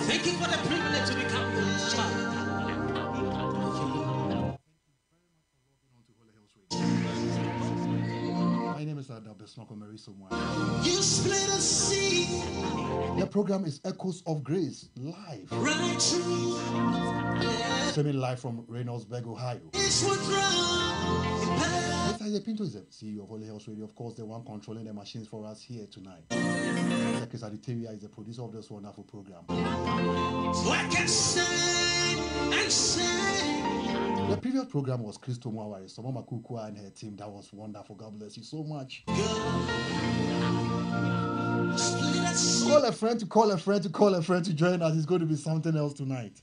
Thank you for the privilege to become your child. My name is Adab Besnoko Marisomwa. You split a sea. The program is Echoes of Grace, live. Right through. Streaming live from Reynoldsburg, Ohio. It's what's wrong. Mr. Pinto is the CEO of Holy Hills Radio, of course, the one controlling the machines for us here tonight. Chris Aditeria is the producer of this wonderful program. So I can say and say. The previous program was Christo Mwawari, so Mama Kukua and her team. That was wonderful. God bless you so much. Call a friend to call a friend to call a friend to join us. It's going to be something else tonight.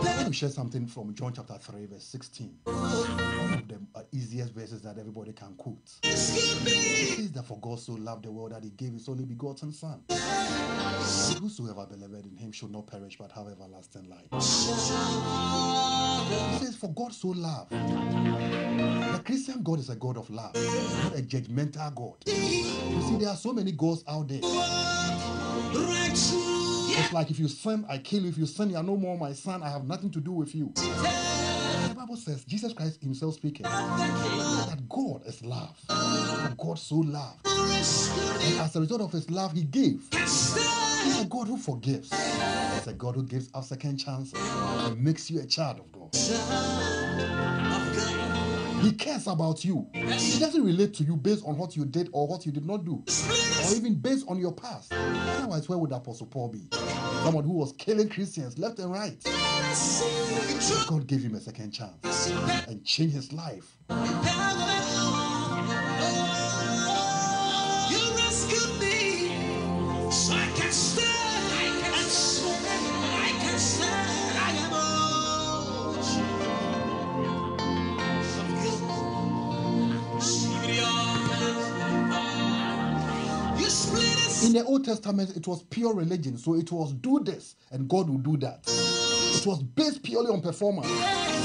Let me share something from John chapter 3, verse 16. One of the easiest verses that everybody can quote. It says that for God so loved the world that he gave his only begotten Son. Whosoever believed in him should not perish but have everlasting life. It says for God so loved. The Christian God is a God of love, not a judgmental God. You see, there are so many gods out there. It's like if you sin, I kill you. If you sin, you are no more my son. I have nothing to do with you. The Bible says, Jesus Christ himself speaking, that God is love. For God so loved. And as a result of his love, he gave. He's a God who forgives. He's a God who gives us second chances and makes you a child of God. He cares about you. He doesn't relate to you based on what you did or what you did not do, or even based on your past. Otherwise, where would Apostle Paul be? Someone who was killing Christians left and right. God gave him a second chance and changed his life. In the Old Testament, it was pure religion. So it was do this and God will do that. It was based purely on performance.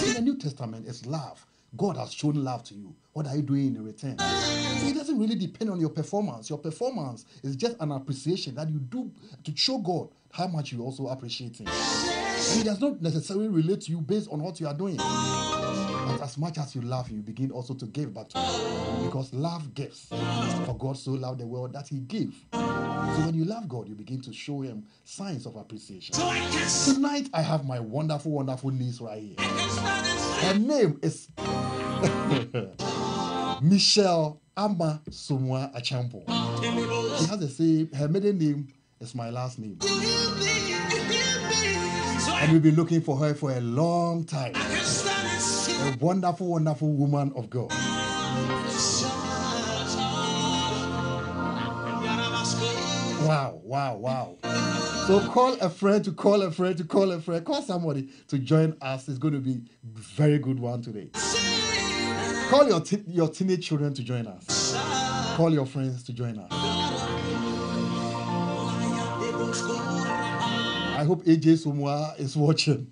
In the New Testament, it's love. God has shown love to you. What are you doing in return? So it doesn't really depend on your performance. Your performance is just an appreciation that you do to show God how much you also appreciate him. And it does not necessarily relate to you based on what you are doing. But as much as you love, you begin also to give back to him. Because love gives. For God so loved the world that he gave. So when you love God, you begin to show him signs of appreciation. Tonight, I have my wonderful, wonderful niece right here. Her name is Michelle Ama Somwa Achampo. She has the same, her middle name is my last name. And we've been looking for her for a long time. A wonderful, wonderful woman of God. Wow, wow, wow. So call a friend to call a friend to call a friend. Call somebody to join us. It's going to be a very good one today. Call your teenage children to join us. Call your friends to join us. I hope AJ Somwa is watching.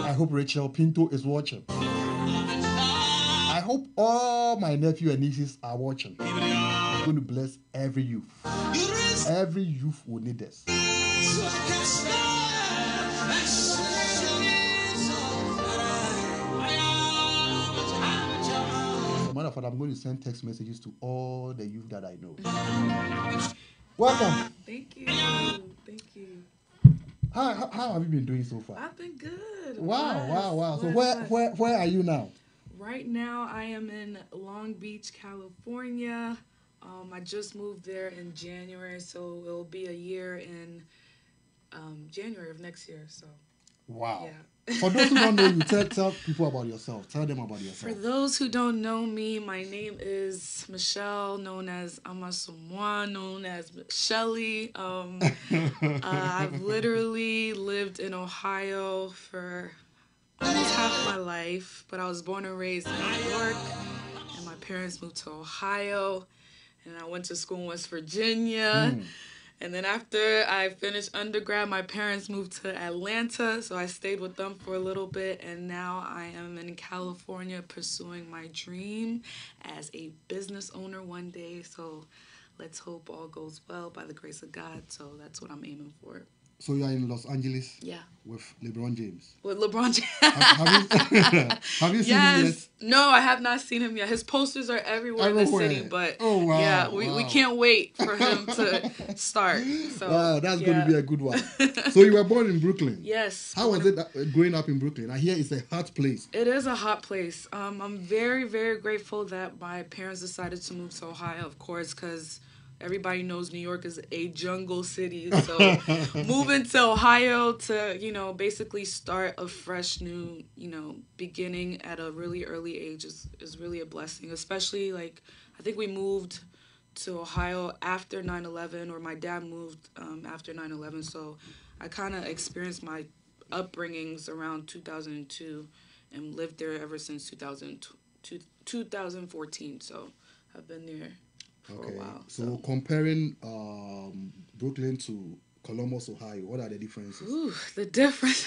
I hope Rachel Pinto is watching. I hope all my nephew and nieces are watching. I'm going to bless every youth. Every youth will need this. Matter of fact, I'm going to send text messages to all the youth that I know. Welcome. Thank you. Thank you. How have you been doing so far? I've been good. Wow. So where are you now? Right now, I am in Long Beach, California. I just moved there in January, so it'll be a year in January of next year. So. Wow. Yeah. For those who don't know you, tell people about yourself. Tell them about yourself. For those who don't know me, my name is Michelle, known as Amasumwa, known as Shelly. I've literally lived in Ohio for almost half my life, but I was born and raised in New York, and my parents moved to Ohio, and I went to school in West Virginia. And then after I finished undergrad, my parents moved to Atlanta, so I stayed with them for a little bit, and now I am in California pursuing my dream as a business owner one day. So let's hope all goes well by the grace of God. So that's what I'm aiming for. So you are in Los Angeles Yeah. with LeBron James. With LeBron James. Have you seen him yet? No, I have not seen him yet. His posters are everywhere in the city, but Oh, wow, yeah, we can't wait for him to start. So, Wow, that's yeah. going to be a good one. So you were born in Brooklyn. Yes. How was it growing up in Brooklyn? I hear it's a hot place. It is a hot place. I'm very, very grateful that my parents decided to move to Ohio, of course, because everybody knows New York is a jungle city. So moving to Ohio to, basically start a fresh new, beginning at a really early age is really a blessing. Especially, I think we moved to Ohio after 9/11, or my dad moved after 9/11. So I kind of experienced my upbringings around 2002 and lived there ever since 2014. So I've been there for a while. So comparing Brooklyn to Columbus, Ohio, what are the differences? Ooh, the difference.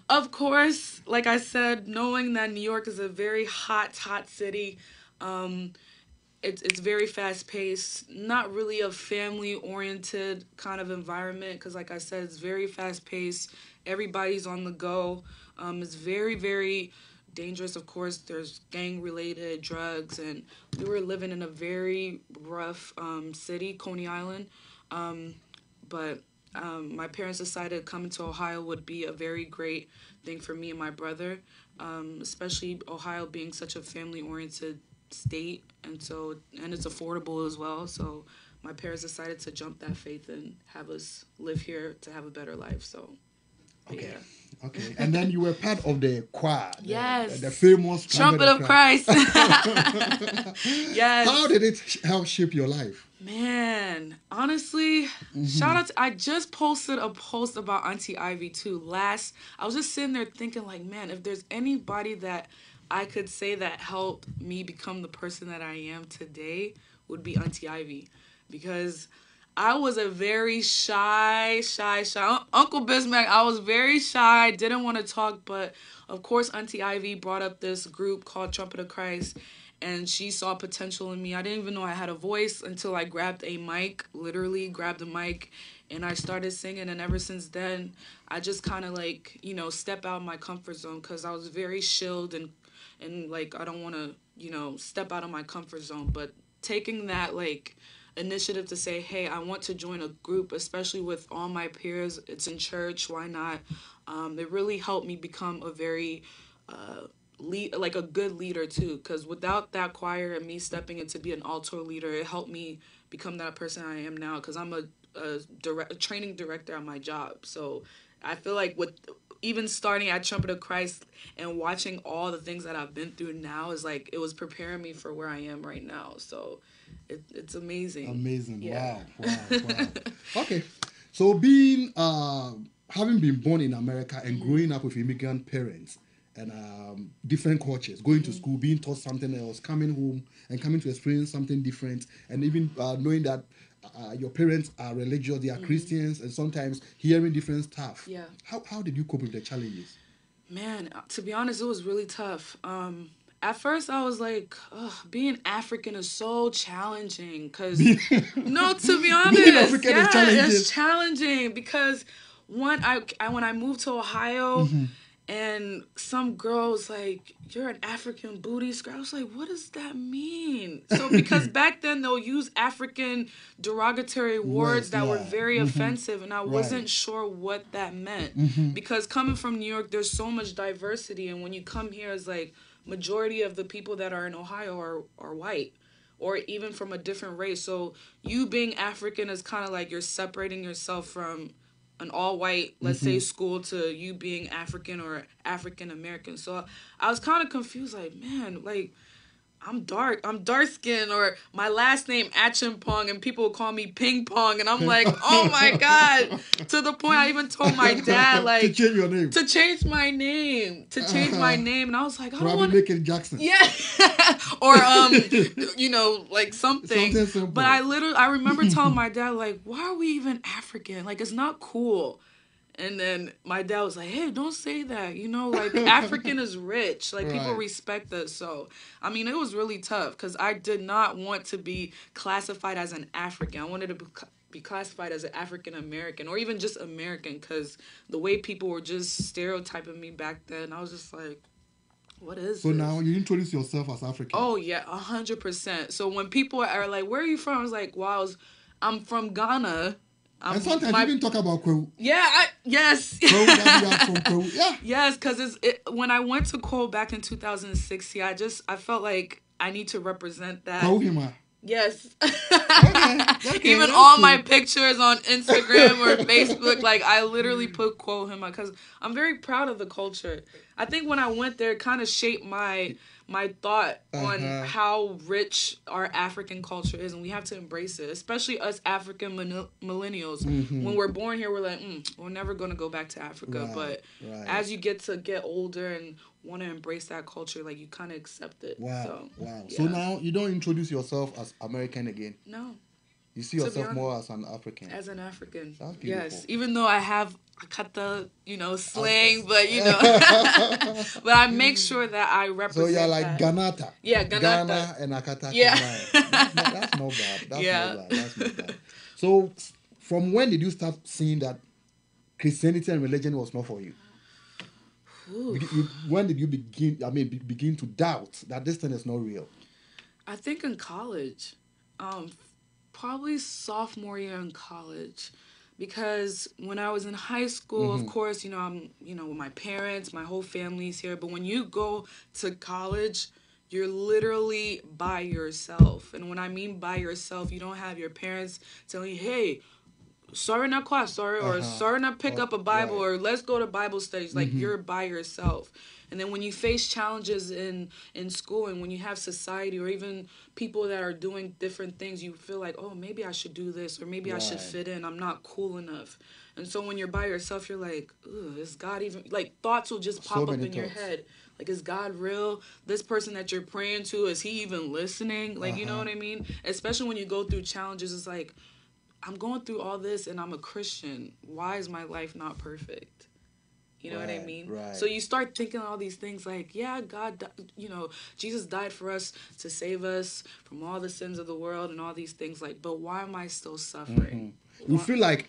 Of course, like I said, knowing that New York is a very hot city, it's very fast paced, not really a family oriented kind of environment, because like I said, it's very fast paced. Everybody's on the go. It's very, very dangerous. Of course, there's gang related drugs, and we were living in a very rough city, Coney Island. But my parents decided coming to Ohio would be a very great thing for me and my brother, especially Ohio being such a family-oriented state, and it's affordable as well. So my parents decided to jump that faith and have us live here to have a better life. So, okay. Yeah. Okay, and then you were part of the choir. Yes. The famous Trumpet of Christ. Yes. How did it help shape your life? Man, honestly, shout out I just posted a post about Auntie Ivy too. I was just sitting there thinking man, if there's anybody that I could say that helped me become the person that I am today, would be Auntie Ivy. Because I was a very shy. Uncle Bismack, I was very shy, didn't want to talk, but of course Auntie Ivy brought up this group called Trumpet of Christ, and she saw potential in me. I didn't even know I had a voice until I literally grabbed a mic, and I started singing, and ever since then, I just kind of step out of my comfort zone, because I was very chilled, and I don't want to, step out of my comfort zone, but taking that, initiative to say, hey, I want to join a group, especially with all my peers. It's in church. Why not? It really helped me become a very a good leader too. Because without that choir and me stepping in to be an altar leader, it helped me become that person I am now. Because I'm a training director at my job. So I feel like with even starting at Trumpet of Christ and watching all the things that I've been through now is it was preparing me for where I am right now. So it's amazing. Amazing. Yeah. Wow. Okay. So being having been born in America and growing up with immigrant parents and different cultures, going to school, being taught something else, coming home and coming to experience something different, and even knowing that your parents are religious, they are Christians, and sometimes hearing different stuff. Yeah. How did you cope with the challenges? Man, to be honest, it was really tough. At first, I was like, being African is so challenging. Because, no, to be honest, being African is challenging. It's challenging because when I moved to Ohio, and some girl was like, you're an African booty scratcher. I was like, what does that mean? So because back then they'll use African derogatory words that were very offensive, and I wasn't sure what that meant. Because coming from New York, there's so much diversity, and when you come here, it's majority of the people that are in Ohio are white, or even from a different race. So you being African is kind of you're separating yourself from an all-white, let's say, school to you being African or African American. So I was kind of confused, man, I'm dark skinned, or my last name Achimpong, and people call me Ping Pong, and I'm like, oh my god. To the point I even told my dad like to change your name. to change my name, and I was like, I don't Probably want make it Jackson. yeah, or like something. Something simple. But I remember telling my dad like, why are we even African? Like it's not cool. And then my dad was like, hey, don't say that. Like African is rich. Like people Right. respect us. So, I mean, it was really tough because I did not want to be classified as an African. I wanted to be classified as an African American or even just American because the way people were just stereotyping me back then, I was just like, what is So this? now you introduce yourself as African. Oh, yeah, 100%. So when people are like, where are you from? I was like, wow, I'm from Ghana. And sometimes you even talk about Kwewu. Yeah, yes. Kwewu, that you are from Kwewu. Yeah. Yes, because when I went to Cole back in 2016, I felt like I need to represent that. Kwewu Hima. Yes. Okay, Even that's all cool. my pictures on Instagram or Facebook, like I literally put Kohima because I'm very proud of the culture. I think when I went there, it kind of shaped my thought on how rich our African culture is, and we have to embrace it, especially us African millennials. When we're born here, we're like, we're never going to go back to Africa. Right, But right. as you get older and want to embrace that culture, like you kind of accept it. Wow. So, Wow. yeah. So now you don't introduce yourself as American again. No. You see To be yourself honest. more as an African. As an African. That's beautiful. Yes. Even though I have Akata, slang, but but I make sure that I So represent you're like that. Ganata. Yeah, Ganata. Ghana and Akata Yeah. combined. That's not bad. That's not bad. So from when did you start seeing that Christianity and religion was not for you? When did you begin to doubt that this thing is not real? I think in college, probably sophomore year in college, because when I was in high school, of course, I'm, with my parents, my whole family's here. But when you go to college, you're literally by yourself. And when I mean by yourself, you don't have your parents telling you, hey, sorry not class, or sorry not pick up a Bible, right. or let's go to Bible studies. Like you're by yourself. And then when you face challenges in school, and when you have society or even people that are doing different things, you feel like, oh, maybe I should do this, or maybe I should Right. fit in. I'm not cool enough. And so when you're by yourself, you're like, ugh, is God even, like thoughts will just pop up many in your thoughts. head. Like, is God real? This person that you're praying to, is he even listening? Like, you know what I mean? Especially when you go through challenges, it's like, I'm going through all this and I'm a Christian. Why is my life not perfect? You know what I Right, mean? right. So you start thinking all these things like, yeah, Jesus died for us to save us from all the sins of the world and all these things. Like, but why am I still suffering? You feel like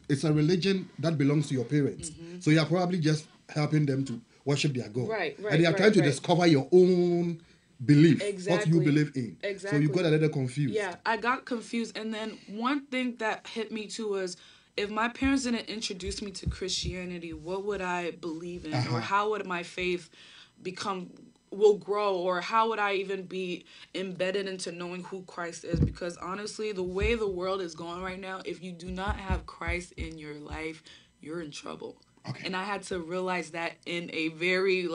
it's a religion that belongs to your parents. So you're probably just helping them to worship their God. Right, And you're trying to right. discover your own belief, Exactly. what you believe in. Exactly. So you got a little confused. Yeah, I got confused. And then one thing that hit me too was, if my parents didn't introduce me to Christianity, what would I believe in? Or how would my faith will grow? Or how would I even be embedded into knowing who Christ is? Because honestly, the way the world is going right now, if you do not have Christ in your life, you're in trouble. Okay. And I had to realize that in a very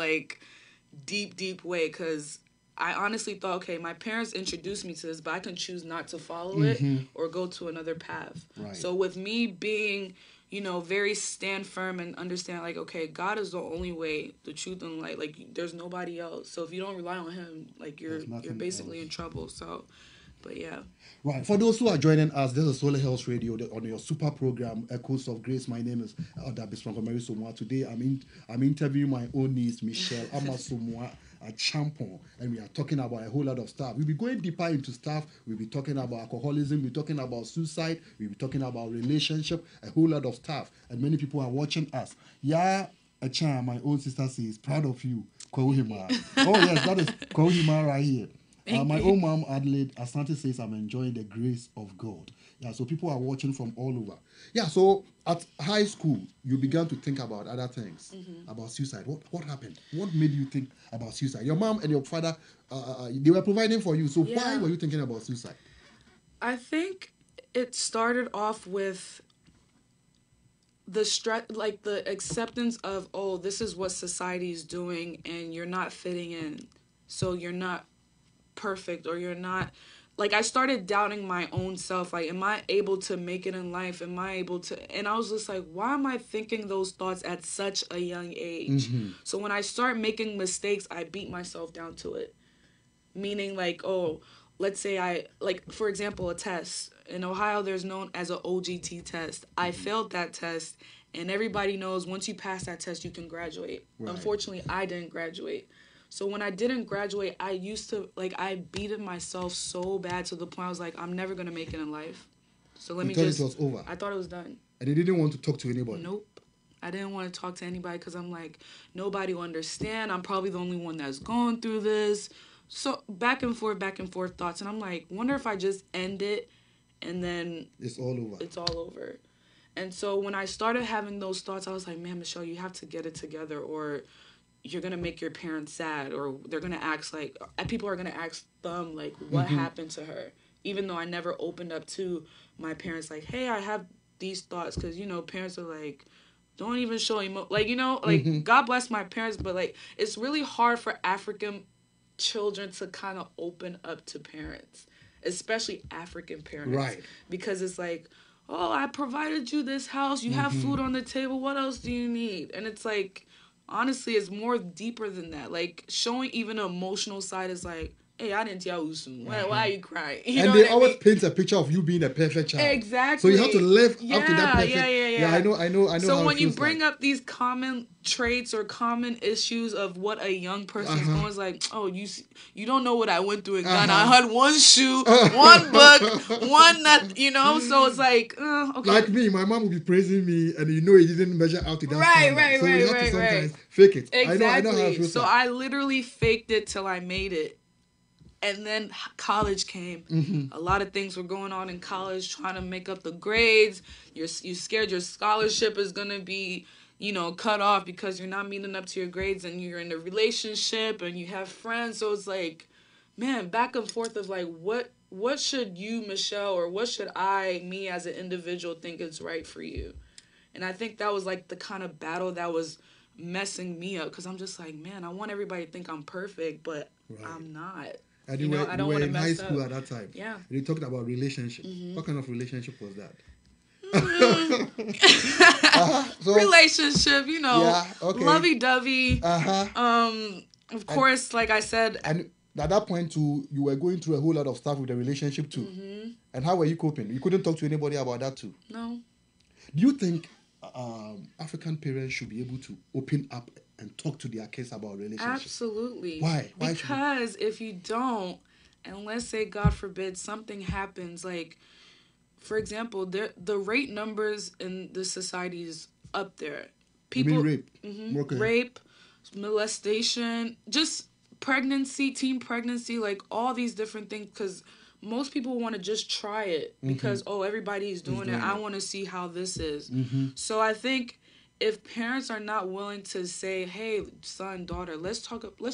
deep way, because I honestly thought, okay, my parents introduced me to this, but I can choose not to follow it or go to another path. Right. So with me being, very stand firm and understand, like, okay, God is the only way, the truth, and light. Like, there's nobody else. So if you don't rely on him, like, you're nothing basically else. in trouble. So, but yeah. Right. For those who are joining us, this is Solar Health Radio on your super program, Echoes of Grace. My name is Elder Bismarck Mary Somwa. Today, I'm interviewing my own niece, Michelle Amasomwa, a champion, and we are talking about a whole lot of stuff. We'll be going deeper into stuff. We'll be talking about alcoholism. We'll be talking about suicide. We'll be talking about relationship, a whole lot of stuff. And many people are watching us. Yeah, a charm, my own sister says, proud of you, Kouhima. Oh, yes, that is Kouhima right here. My own mom, Adelaide Asante, says, I'm enjoying the grace of God. Yeah, so people are watching from all over. Yeah, so at high school, you began to think about other things, about suicide. What happened? What made you think about suicide? Your mom and your father, they were providing for you. So why were you thinking about suicide? I think it started off with the acceptance of, oh, this is what society is doing, and you're not fitting in, so you're not perfect, or you're not, like, I started doubting my own self. Like, am I able to make it in life? Am I able to? And I was just like, why am I thinking those thoughts at such a young age? So when I start making mistakes, I beat myself down to it. Meaning, like, oh, let's say like, for example, a test. In Ohio, there's known as an OGT test. I failed that test, and everybody knows once you pass that test, you can graduate. Right. Unfortunately, I didn't graduate. So when I didn't graduate, I used to, like, I beated myself so bad to the point I was like, I'm never going to make it in life. So let me just... it was over. I thought it was done. And you didn't want to talk to anybody? Nope. I didn't want to talk to anybody because I'm like, nobody will understand. I'm probably the only one that's going through this. So back and forth thoughts. And I'm like, wonder if I just end it and then... It's all over. It's all over. And so when I started having those thoughts, I was like, man, Michelle, you have to get it together, or you're going to make your parents sad, or they're going to ask, like, people are going to ask them, like, what happened to her? Even though I never opened up to my parents, like, hey, I have these thoughts, because, you know, parents are like, don't even show like, you know, like, God bless my parents, but, like, it's really hard for African children to kind of open up to parents, especially African parents. Right. Because it's like, oh, I provided you this house, you have food on the table, what else do you need? And it's like, honestly, it's more deeper than that. Like, showing even an emotional side is like, hey, I didn't tell you soon. Why are you crying? You know they what I always mean? paint a picture of you being a perfect child. Exactly. So you have to live up to that perfect... Yeah, I know. So how when it you feels bring like. up these common traits or common issues of what a young person's going, it's like, oh, you don't know what I went through in Ghana. I had one shoe, one book, one nut, you know? So it's like, okay. Like me, my mom will be praising me, and you know it didn't measure out to that standard. So you have to sometimes fake it. Exactly. I know how it feels So like. I literally faked it till I made it. And then college came. A lot of things were going on in college, trying to make up the grades. You're scared your scholarship is going to be, you know, cut off because you're not meeting up to your grades, and you're in a relationship and you have friends. So it's like, man, back and forth of like, what should you, Michelle, or what should me as an individual think is right for you? And I think that was like the kind of battle that was messing me up, because I'm just like, man, I want everybody to think I'm perfect, but I'm not. And you know, I don't want to in mess high school up. at that time. Yeah. And you talked about relationship. What kind of relationship was that? So, relationship, you know, yeah, okay. lovey-dovey. Of course, like I said, and at that point too, you were going through a whole lot of stuff with the relationship too. And how were you coping? You couldn't talk to anybody about that too. No. Do you think African parents should be able to open up and talk to their kids about relationships? Absolutely. Why? Because if you don't, and let's say, God forbid, something happens, like, for example, the rape numbers in the society is up there. You mean rape? Okay. Rape, molestation, just pregnancy, teen pregnancy, like all these different things, because most people want to just try it because, oh, everybody's doing it. I want to see how this is. So I think if parents are not willing to say, hey, son, daughter, let's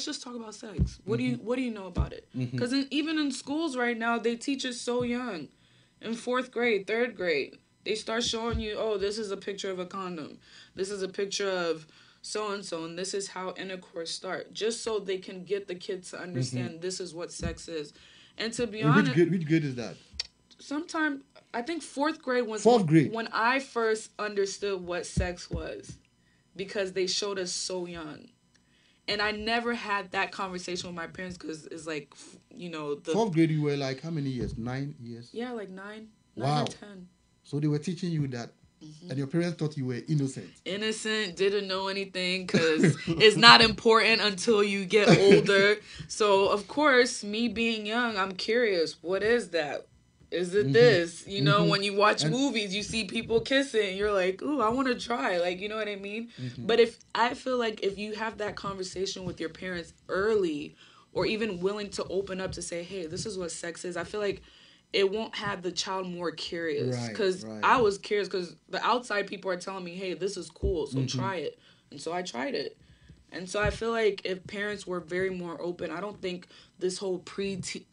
just talk about sex. What do you know about it? Because even in schools right now, they teach it so young. In 4th grade, 3rd grade, they start showing you, oh, this is a picture of a condom. This is a picture of so-and-so, and this is how intercourse starts. Just so they can get the kids to understand this is what sex is. And to be honest... Which grade is that? Sometime, I think 4th grade was 4th grade. When I first understood what sex was, because they showed us so young. And I never had that conversation with my parents because it's like, you know... 4th grade, you were like, how many years? 9 years? Yeah, like 9 wow. or 10. So they were teaching you that, and your parents thought you were innocent. Innocent, didn't know anything, because it's not important until you get older. So, of course, me being young, I'm curious, what is that? Is it this? You know, when you watch movies, you see people kissing. You're like, ooh, I want to try. Like, you know what I mean? But I feel like if you have that conversation with your parents early, or even willing to open up to say, hey, this is what sex is, I feel like it won't have the child more curious. Because I was curious because the outside people are telling me, hey, this is cool, so try it. And so I tried it. And so I feel like if parents were very more open, I don't think this whole pregnancy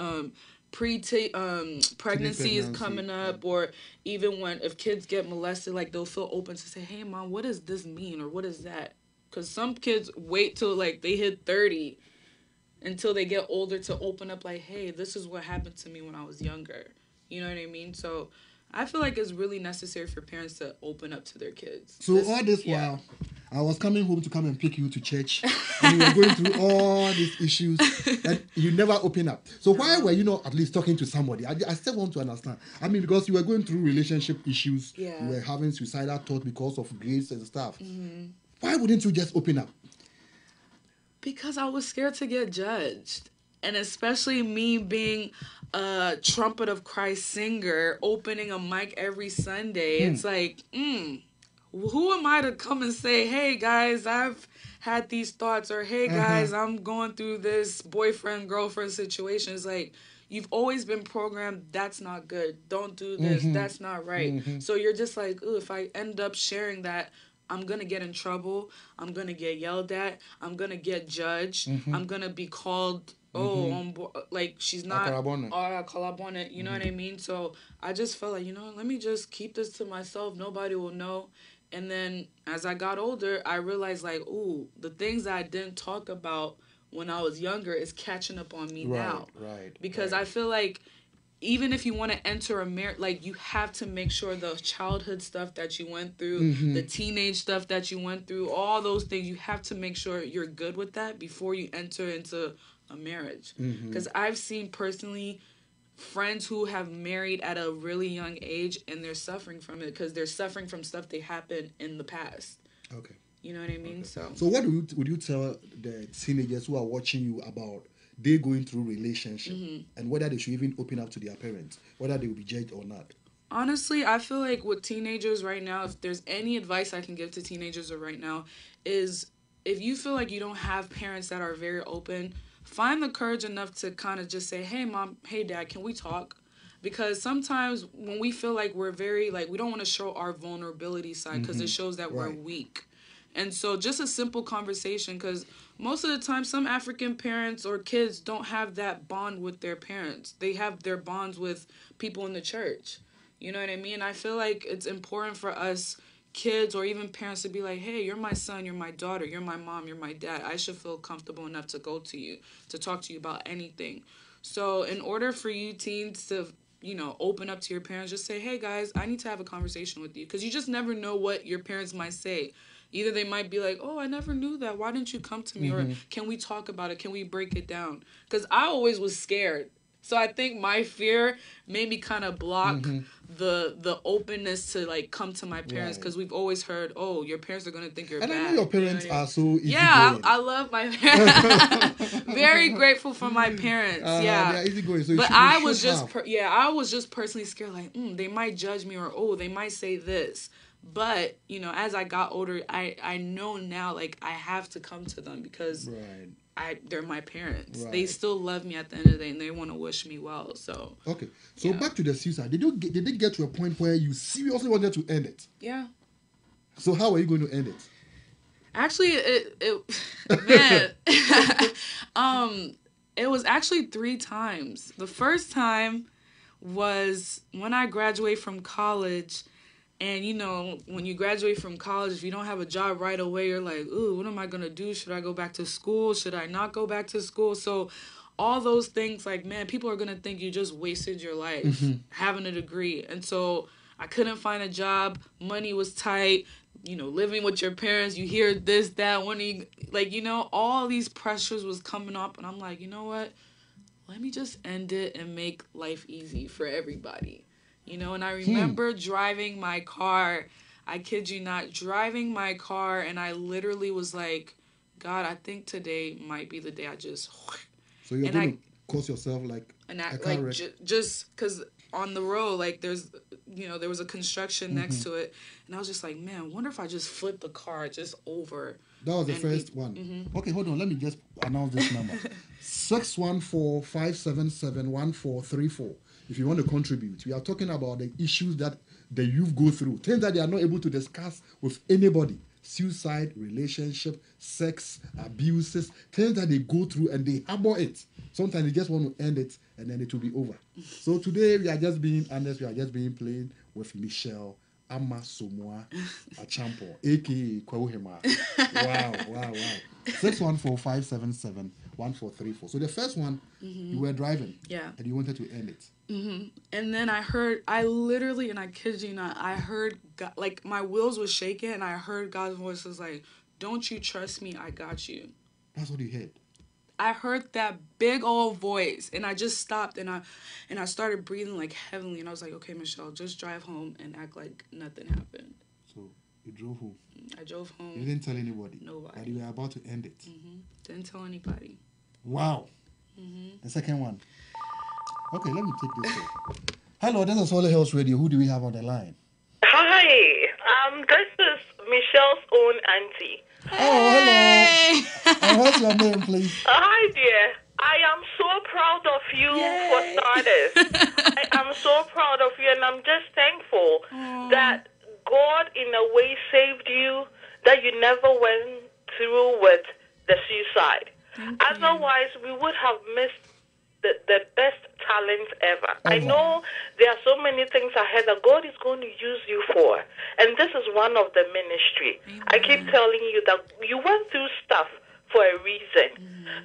is coming up, or even if kids get molested, like they'll feel open to say, hey, mom, what does this mean, or what is that? Because some kids wait till like they hit 30 until they get older to open up like, hey, this is what happened to me when I was younger. You know what I mean? So I feel like it's really necessary for parents to open up to their kids. So all this yeah. while I was coming home to come and pick you to church, and you were going through all these issues, and you never open up. So why were you not at least talking to somebody? I still want to understand. I mean, because you were going through relationship issues, Yeah. you were having suicidal thoughts because of grades and stuff. Why wouldn't you just open up? Because I was scared to get judged. And especially me being a Trumpet of Christ singer, opening a mic every Sunday. It's like, who am I to come and say, hey guys, I've had these thoughts, or hey guys, I'm going through this boyfriend-girlfriend situation. It's like, you've always been programmed, that's not good. Don't do this, that's not right. So you're just like, ooh, if I end up sharing that, I'm going to get in trouble. I'm going to get yelled at. I'm going to get judged. I'm going to be called, like she's not, kalabone, you know what I mean? So I just felt like, let me just keep this to myself. Nobody will know. And then as I got older, I realized like, ooh, the things I didn't talk about when I was younger is catching up on me now. Right. Because I feel like even if you want to enter a marriage, like, you have to make sure the childhood stuff that you went through, the teenage stuff that you went through, all those things, you have to make sure you're good with that before you enter into a marriage. Because I've seen personally friends who have married at a really young age and they're suffering from it because they're suffering from stuff they happened in the past. Okay. You know what I mean? So what would you tell the teenagers who are watching you about they going through relationship and whether they should even open up to their parents, whether they will be judged or not? Honestly, I feel like with teenagers right now, if there's any advice I can give to teenagers right now, is if you feel like you don't have parents that are very open, find the courage enough to kind of just say, hey mom, hey dad, can we talk? Because sometimes when we feel like we're very, like, we don't want to show our vulnerability side because it shows that we're weak. And so just a simple conversation, because most of the time some African parents or kids don't have that bond with their parents. They have their bonds with people in the church. You know what I mean? I feel like it's important for us kids or even parents to be like, hey, you're my son, you're my daughter, you're my mom, you're my dad. I should feel comfortable enough to go to you, to talk to you about anything. So in order for you teens to, open up to your parents, just say, hey guys, I need to have a conversation with you. Because you just never know what your parents might say. Either they might be like, oh, I never knew that. Why didn't you come to me? Or can we talk about it? Can we break it down? Because I always was scared. So I think my fear made me kind of block the openness to, like, come to my parents. Because we've always heard, oh, your parents are going to think you're bad. And I know your parents are so easy. Yeah, I love my parents. Very grateful for my parents. Yeah. They're easygoing. So but I was just personally scared, like, they might judge me, or, oh, they might say this. But, as I got older, I know now, like, I have to come to them because they're my parents. They still love me at the end of the day, and they want to wish me well. So okay. So back to the suicide. Did it get to a point where you seriously wanted to end it? Yeah. So how are you going to end it? Actually, it was actually 3 times. The first time was when I graduated from college. And, when you graduate from college, if you don't have a job right away, you're like, ooh, what am I going to do? Should I go back to school? Should I not go back to school? So all those things, like, man, people are going to think you just wasted your life having a degree. And so I couldn't find a job. Money was tight. Living with your parents, you hear this, that, all these pressures was coming up. And I'm like, you know what? Let me just end it and make life easy for everybody. And I remember driving my car, I kid you not, driving my car, and I literally was like, God, I think today might be the day I just... So you're going to cause yourself, like, a car wreck? Just because on the road, like, there was a construction next to it, and I was just like, man, I wonder if I just flip the car just over. That was the first one. Okay, hold on, let me just announce this number. 614-577-1434. If you want to contribute, we are talking about the issues that the youth go through, things that they are not able to discuss with anybody. Suicide, relationship, sex, abuses, things that they go through and they harbor it. Sometimes they just want to end it and then it will be over. So today we are just being honest, we are just being plain with Michelle Amasomoa Achampo, a.k.a. Kwauhema. Wow. 614-577-1434. So the first one, you were driving. Yeah. And you wanted to end it. And then I literally, and I kid you not, I heard God, like my wheels was shaking, and I heard God's voice was like, "Don't you trust me? I got you." That's what you heard. I heard that big old voice, and I just stopped, and I started breathing like heavenly, and I was like, "Okay, Michelle, just drive home and act like nothing happened." So you drove home. I drove home. You didn't tell anybody. Nobody. But you were about to end it. Didn't tell anybody. Wow. The second one. Okay, let me take this one. Hello, this is Holy Hills Radio. Who do we have on the line? Hi, this is Michelle's own auntie. Oh, hello. And what's your name, please? Hi, dear. I am so proud of you for starters. I am so proud of you, and I'm just thankful that God, in a way, saved you, that you never went through with the suicide. Otherwise, we would have missed the best talent ever. I know there are so many things ahead that God is going to use you for, and this is one of the ministry. I keep telling you that you went through stuff for a reason.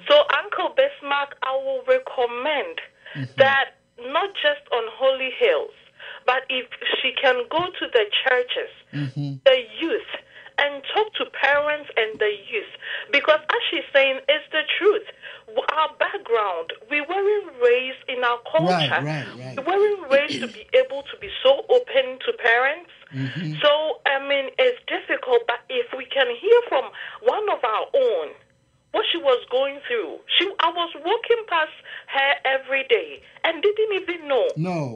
So, Uncle Bismarck, I will recommend that not just on Holy Hills, but if she can go to the churches, the youth, and talk to parents and the youth. Because as she's saying, it's the truth. Our background, we weren't raised in our culture. Right. We weren't raised to be able to be so open to parents. So, I mean, it's difficult, but if we can hear from one of our own, what she was going through. I was walking past her every day and didn't even know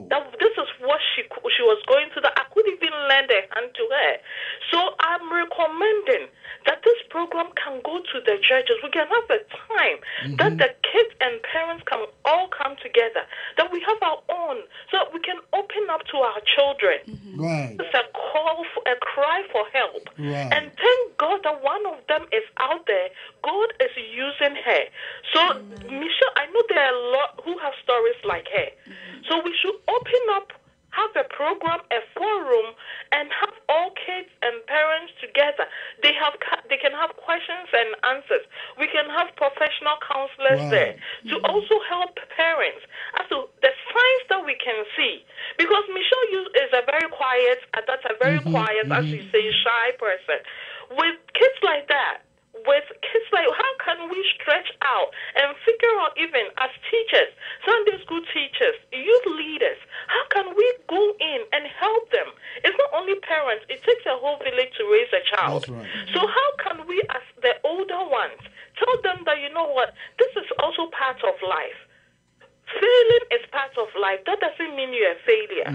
that this is what she was going through, that I couldn't even lend a hand to her. So I'm recommending that this program can go to the churches. We can have a time that the kids and parents can all come together, that we have our own, so that we can open up to our children. Right. It's a call, a cry for help. Right. And thank God that one of them is out there. God is using her. So, Michelle, I know there are a lot who have stories like her. So we should open up, have a program, a forum, and have all kids and parents together. They can have questions and answers. We can have professional counselors there to also help parents as to the signs that we can see. Because Michelle is a very quiet, that's a very quiet, as you say, shy person. With kids like that, how can we stretch out and figure out, even as teachers, Sunday school teachers, youth leaders, how can we go in and help them? It's not only parents, it takes a whole village to raise a child. That's right. So how can we, as the older ones, tell them that, you know what, this is also part of life. Failing is part of life. That doesn't mean you're a failure.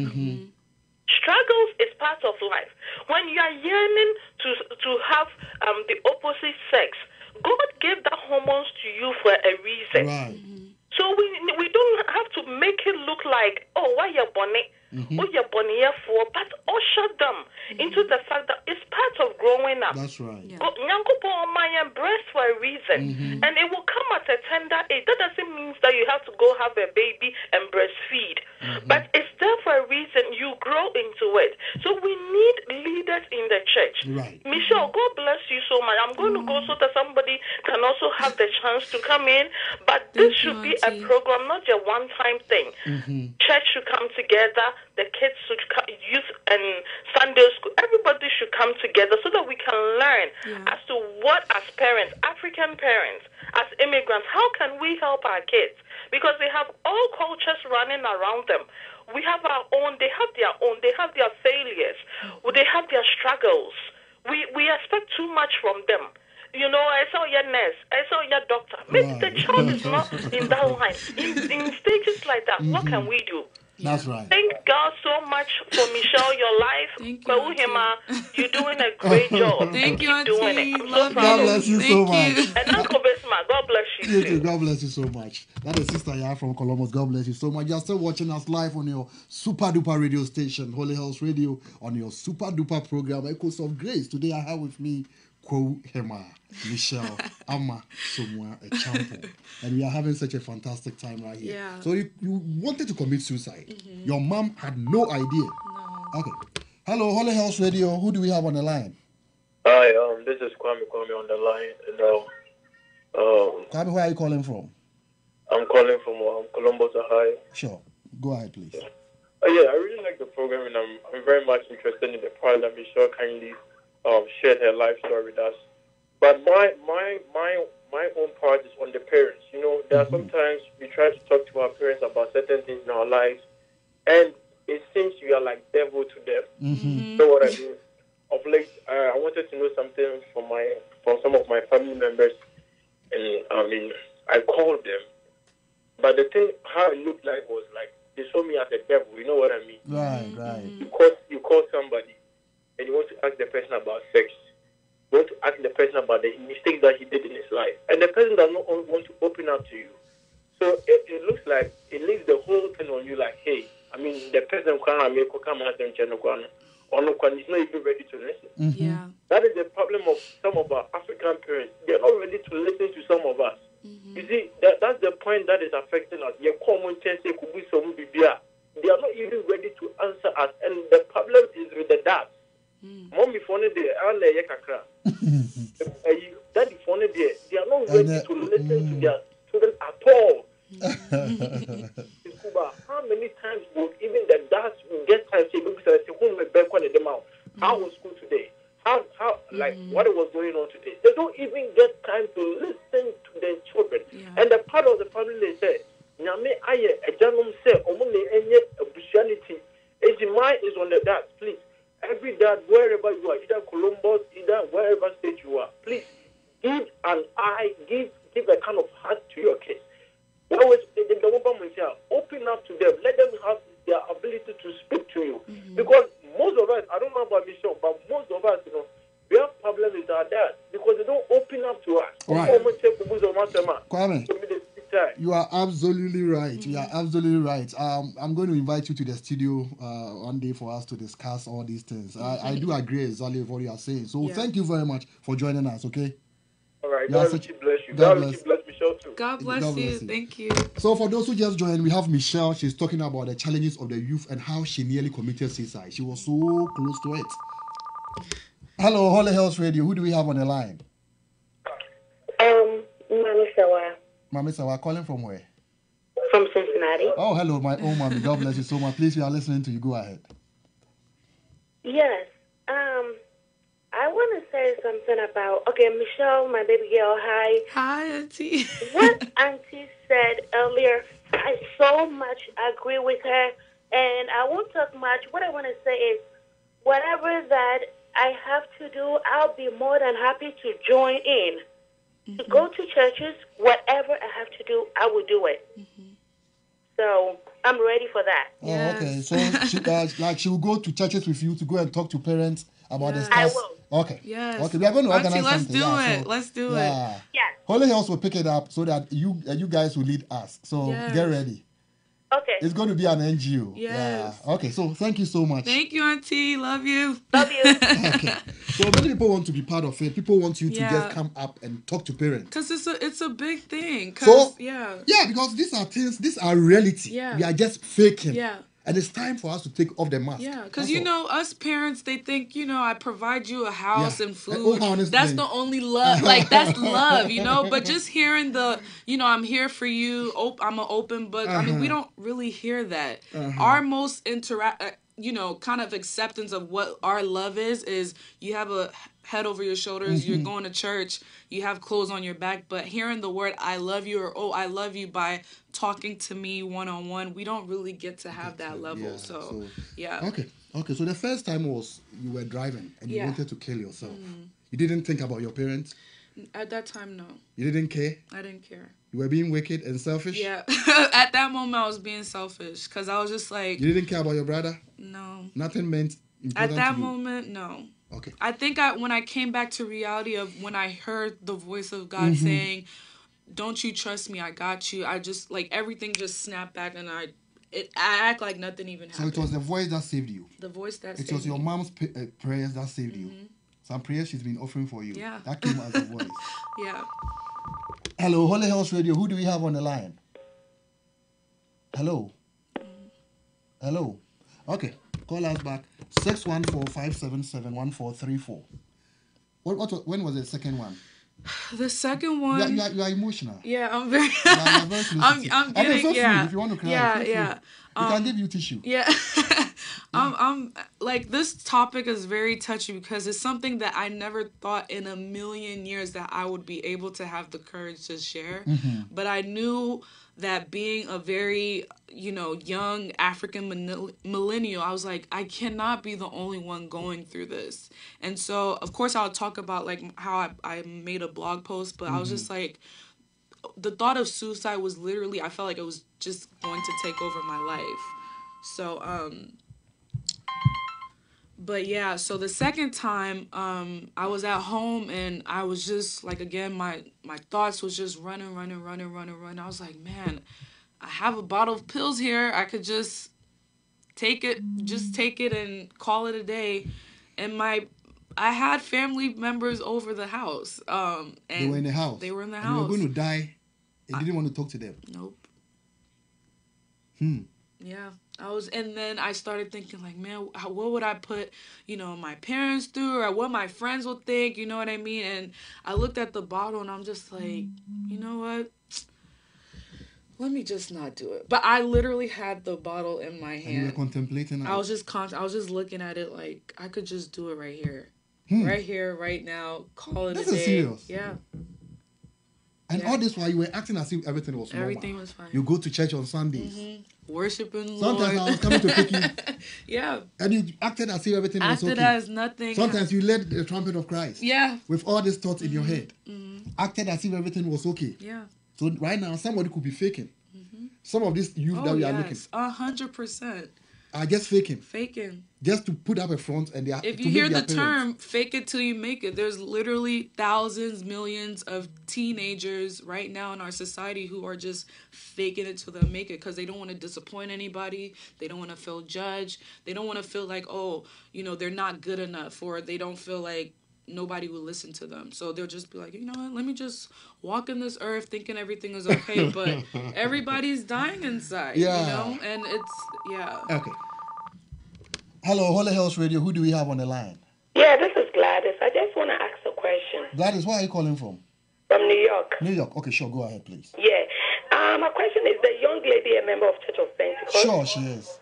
Struggles is part of life. When you are yearning to have the opposite sex, God gave that hormones to you for a reason. Right. So we don't have to make it look like, oh, why you're bonny? Oh, you're bonny for, but usher them into the fact that it's part of growing up. That's right. Nyankopon my breast for a reason, and it will come at a tender age. That doesn't mean that you have to go have a baby and breastfeed, but it's there for a reason. You grow into it. So we need leaders in the church. Right. Michelle, God bless you so much. I'm going to go so that somebody can also have the chance to come in, but this should be a program, not just one-time thing. Church should come together. The kids should youth and Sunday school, everybody should come together so that we can learn as to what, as parents, African parents, as immigrants, how can we help our kids? Because they have all cultures running around them. We have our own, they have their own, they have their failures, they have their struggles. We expect too much from them. You know, I saw your nurse, I saw your doctor. Maybe the child is not in that line. In stages like that, what can we do? That's right. Thank God so much for Michelle, your life. Thank you, Auntie. You're doing a great job. Thank you, Keep doing Auntie. it. I'm so Love proud God of bless you so Thank much. you. And Uncle Bismarck, God bless you You too. too. God bless you so much. That is Sister Ya from Columbus. God bless you so much. You're still watching us live on your super duper radio station, Holy Hills Radio, on your super duper program, Echoes of Grace. Today I have with me Kwo Hema, Michelle, Amma, Somwa, a champion. And we are having such a fantastic time right here. Yeah. So you wanted to commit suicide. Your mom had no idea. No. Okay. Hello, Holy Hills Radio. Who do we have on the line? Hi, this is Kwame on the line. And, Kwame, where are you calling from? I'm calling from Columbus, Ohio. Sure. Go ahead, please. Yeah, I really like the program, and I'm very much interested in the part that Michelle kindly shared her life story with us. But my own part is on the parents. You know, there are sometimes we try to talk to our parents about certain things in our lives, and it seems we are like devil to them. You know what I mean? Of late, I wanted to know something from some of my family members, and I called them. But the thing, how it looked like was like they saw me as a devil. You know what I mean? Right. You call somebody, and you want to ask the person about sex. You want to ask the person about the mistakes that he did in his life, and the person does not want to open up to you. So it looks like it leaves the whole thing on you. Like, hey, the person can't make come out and channel or no, he's not even ready to listen. Yeah. That is the problem of some of our African parents. They're not ready to listen to some of us. You see, that's the point that is affecting us. They are not even ready to answer us, and the problem is with the dads. Mommy phone daddy phone they are not ready to listen to their children at all. How many times would even the dads get time to how was school today? How what was going on today? They don't even get time to listen to their children. Yeah. And the part of the family they say, Nyame aye a janum say omune enye abusuality. Ejima is on the dad, please. Every dad, wherever you are, either Columbus, either wherever state you are, please give an eye, give a kind of heart to your kids. Always open up to them, let them have their ability to speak to you. Because most of us, I don't know about Michelle, but most of us, we have problems with our dads because they don't open up to us. Right. Kwame, you are absolutely right. You are absolutely right. I'm going to invite you to the studio one day for us to discuss all these things. I do agree exactly with what you are saying. So thank you very much for bless us, okay? All right. God bless you. God bless Michelle too. God bless you. Thank you. So for those who just joined, we have Michelle. She's talking about the challenges of the youth and how she nearly committed suicide. She was so close to it. Hello, Holy Health Radio. Who do we have on the line? Mami Sawa. Mami Sawa, calling from where? From Cincinnati. Oh, hello, my own mommy. God bless you so much. Please, we are listening to you. Go ahead. Yes. I want to say something about, Michelle, my baby girl, hi. Hi, Auntie. What Auntie said earlier, I so much agree with her, and I won't talk much. What I want to say is, whatever that I have to do, I'll be more than happy to join in. To go to churches, whatever I have to do, I will do it. So I'm ready for that. Oh, okay. So she will go to churches with you to go and talk to parents about the stuff. I will. Okay. Yes. Okay. We are going to Auntie, organize let's something. do it. So, Let's do it. yeah. Yes. Holy House will pick it up so that you guys will lead us. So get ready. Okay. It's going to be an NGO. Yes. Yeah. Okay. So thank you so much. Thank you, Auntie. Love you. Love you. Okay. So many people want to be part of it. People want you to Yeah. just come up and talk to parents. Because it's a big thing. 'Cause, So yeah, because these are things, these are reality. Yeah. We are just faking. Yeah. And it's time for us to take off the mask. yeah. Because That's all. us parents, they think I provide you a house Yeah. and food. Oh, honestly. That's the only love. Like that's love, But just hearing the, I'm here for you. I'm an open book. I mean, we don't really hear that. Our most kind of acceptance of what our love is you have a head over your shoulders, you're going to church, you have clothes on your back, but hearing the word I love you or I love you by talking to me one-on-one, we don't really get to have that level. Yeah, So yeah. Okay. So the first time was you were driving and you Yeah. wanted to kill yourself. You didn't think about your parents. At that time, no. You didn't care. I didn't care. You were being wicked and selfish. Yeah. At that moment, I was being selfish because I was just like, You didn't care about your brother. no. Nothing meant important At that to you. moment, no. Okay. I think when I came back to reality of when I heard the voice of God saying, don't you trust me? I got you. I just everything just snapped back and I act like nothing even So happened. it was the voice that saved you. The voice that It saved was your me. mom's prayers that saved you. Some prayers she's been offering for you. Yeah. That came as a voice. Yeah. Hello, Holy House Radio. Who do we have on the line? Hello. Hello. Okay. Call us back. 614-577-1434. When was the second one? The second You one. are emotional. Yeah, I'm very. You're very close I'm to I'm and it's getting so yeah. free if you want to cry. Yeah, feel free. yeah. We can give you tissue. Yeah. I'm like, this topic is very touchy because it's something that I never thought in a million years that I would be able to have the courage to share. But I knew that being a very, young African millennial, I was like, I cannot be the only one going through this. And so, of course, I'll talk about like how I made a blog post, but I was just like, the thought of suicide was literally, I felt like it was just going to take over my life. So, but yeah, so the second time, I was at home and I was just like, again, my thoughts was just running. I was like, man, I have a bottle of pills here. I could just take it and call it a day. And I had family members over the house. And They were in the house. They were in the and house. You were going to die. You didn't want to talk to them. Nope. Hmm. Yeah. And then I started thinking like, man, what would I put, my parents through, or what my friends will think, you know what I mean? And I looked at the bottle and I'm just like, you know what? Let me just not do it. But I literally had the bottle in my hand. And you were contemplating it. I was just looking at it like, I could just do it right here. Right here, right now. Call it This a day. is serious. Yeah. And Yeah. all this while you were acting as if everything was normal. Everything was fine. You go to church on Sundays. Worshiping Sometimes Lord. I was coming to pick you. Yeah. And you acted as if everything was Acted okay. as nothing. Sometimes you led the trumpet of Christ. Yeah. With all these thoughts in your head. Acted as if everything was okay. Yeah. So right now, somebody could be faking. Some of these youth that we are looking 100%. are just faking. Faking. Just to put up a front and they are If to you hear make the their parents. term fake it till you make it, there's literally thousands, millions of teenagers right now in our society who are just faking it till they make it because they don't want to disappoint anybody. They don't want to feel judged. They don't want to feel like, they're not good enough, or they don't feel like nobody will listen to them. So they'll just be like, you know what, let me just walk in this earth thinking everything is okay, but everybody's dying inside, and it's, Okay. Hello, Holy Health Radio. Who do we have on the line? Yeah, this is Gladys. I just want to ask a question. Gladys, where are you calling from? From New York. New York. Okay, sure. Go ahead, please. Yeah. My question is, the young lady a member of Church of Pentecost? Sure, she is.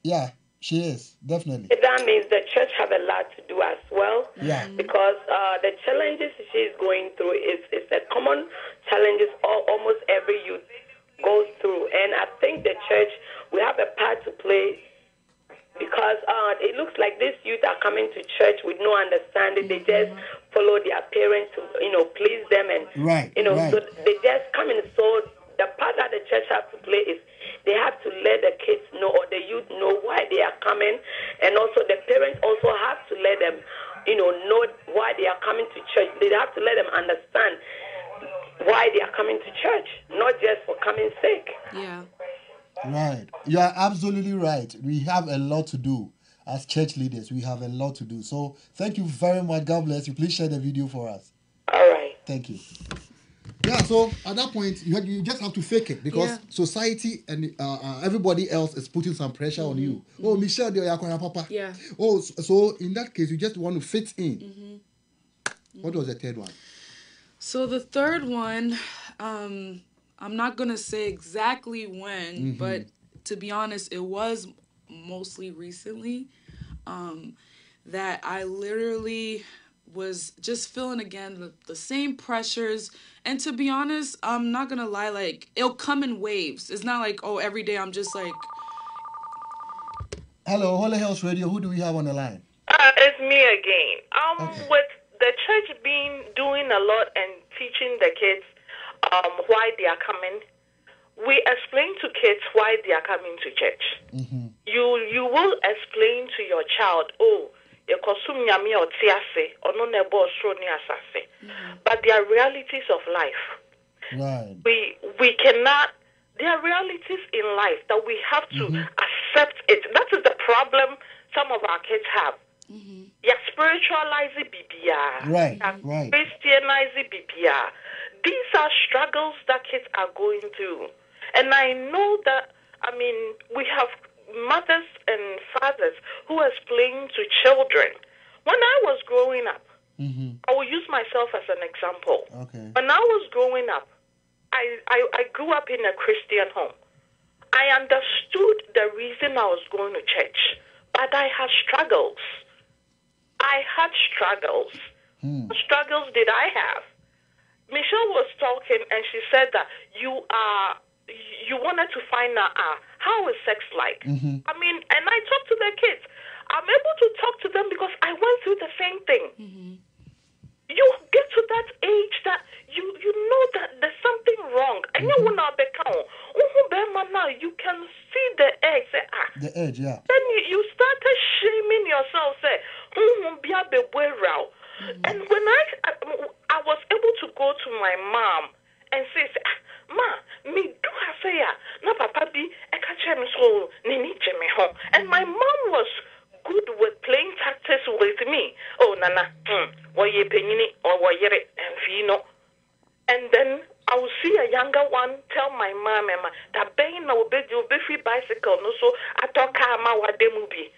Yeah, she is. Definitely. That means the church have a lot to do as well. Yeah. Because the challenges she's going through is a common challenges almost every youth goes through. And I think the church, we have a part to play because it looks like these youth are coming to church with no understanding. They just follow their parents to, please them. And, right. So they just come in. So the part that the church has to play is they have to let the kids know, or the youth know why they are coming. And also the parents also have to let them, know why they are coming to church. They have to let them understand why they are coming to church, not just for coming sake. Yeah. Right. You are absolutely right. We have a lot to do as church leaders. We have a lot to do. So thank you very much. God bless you. Please share the video for us. All right. Thank you. Yeah, so at that point, you just have to fake it because society and everybody else is putting some pressure on you. Oh, Michelle, you're papa. Yeah. Oh, so in that case, you just want to fit in. What was the third one? So the third one, I'm not going to say exactly when, but to be honest, it was mostly recently that I literally was just feeling again the same pressures. And to be honest, I'm not gonna lie, like, it'll come in waves. It's not like, every day I'm just like... Hello, Holy Health Radio. Who do we have on the line? It's me again. With the church doing a lot and teaching the kids why they are coming, we explain to kids why they are coming to church. You will explain to your child, but there are realities of life. Right. We cannot. There are realities in life that we have to accept it. That is the problem some of our kids have. You spiritualize BBR. Right. Christianize BBR. These are struggles that kids are going through. And I know that, we have mothers and fathers who explain to children. When I was growing up, I will use myself as an example. Okay. When I was growing up, I grew up in a Christian home. I understood the reason I was going to church, but I had struggles. What struggles did I have? Michelle was talking, and she said that you wanted to find out how is sex like. I mean, and I talk to the kids. I'm able to talk to them because I went through the same thing. You get to that age that you know that there's something wrong, and you can see the edge. The edge, yeah. Then you started shaming yourself. Say, and when I was able to go to my mom and say, Ma, me do I say na papa bi eka so nini jeme ho, and my mom was good with playing tactics with me. Oh, Nana, woye penini or woyere and fino. And then I will see a younger one tell my mom, that Bain will be free bicycle, no, so I talk ma what they movie.